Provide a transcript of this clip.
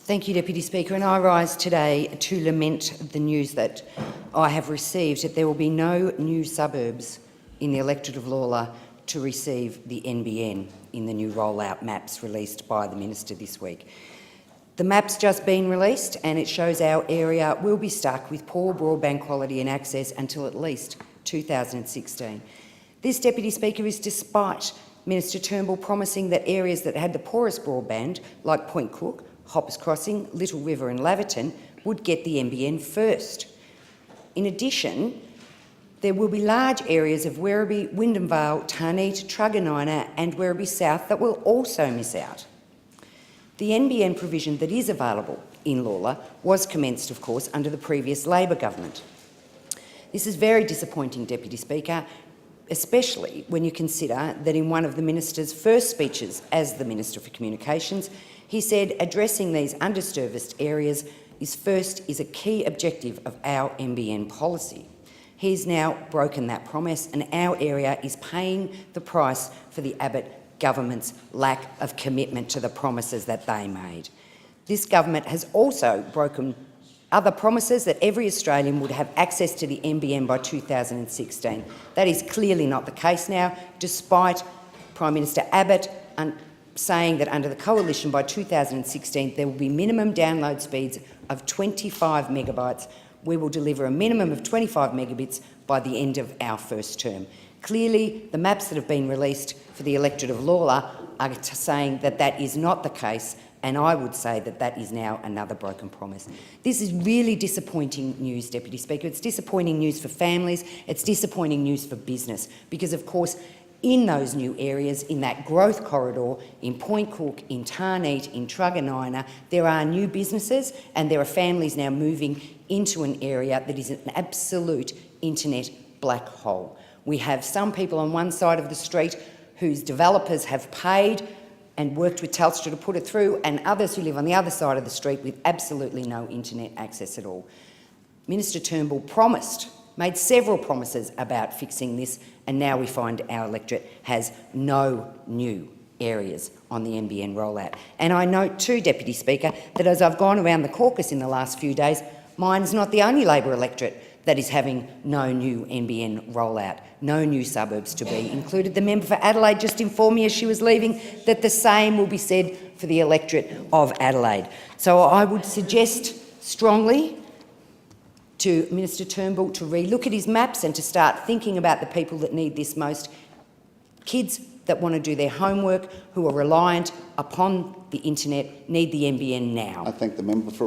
Thank you, Deputy Speaker. And I rise today to lament the news that I have received that there will be no new suburbs in the electorate of Lalor to receive the NBN in the new rollout maps released by the Minister this week. The map's just been released and it shows our area will be stuck with poor broadband quality and access until at least 2016. This, Deputy Speaker, is despite Minister Turnbull promising that areas that had the poorest broadband, like Point Cook, Hoppers Crossing, Little River and Laverton, would get the NBN first. In addition, there will be large areas of Werribee, Wyndham Vale, Tarneit, Truganina and Werribee South that will also miss out. The NBN provision that is available in Lalor was commenced, of course, under the previous Labor government. This is very disappointing, Deputy Speaker, especially when you consider that in one of the Minister's first speeches as the Minister for Communications, he said addressing these underserviced areas is a key objective of our NBN policy. He's now broken that promise and our area is paying the price for the Abbott government's lack of commitment to the promises that they made. This government has also broken other promises that every Australian would have access to the NBN by 2016. That is clearly not the case now, despite Prime Minister Abbott saying that under the coalition by 2016 there will be minimum download speeds of 25 megabytes. We will deliver a minimum of 25 megabits by the end of our first term. Clearly, the maps that have been released for the electorate of Lalor are saying that that is not the case, and I would say that that is now another broken promise. This is really disappointing news, Deputy Speaker. It's disappointing news for families, it's disappointing news for business, because of course in those new areas, in that growth corridor, in Point Cook, in Tarneit, in Truganina, there are new businesses and there are families now moving into an area that is an absolute internet black hole. We have some people on one side of the street whose developers have paid and worked with Telstra to put it through, and others who live on the other side of the street with absolutely no internet access at all. Minister Turnbull made several promises about fixing this, and now we find our electorate has no new areas on the NBN rollout. And I note too, Deputy Speaker, that as I've gone around the caucus in the last few days, mine is not the only Labor electorate that is having no new NBN rollout, no new suburbs to be included. The member for Adelaide just informed me as she was leaving that the same will be said for the electorate of Adelaide. So I would suggest strongly to Minister Turnbull to re-look at his maps and to start thinking about the people that need this most. Kids that want to do their homework, who are reliant upon the internet, need the NBN now. I thank the member for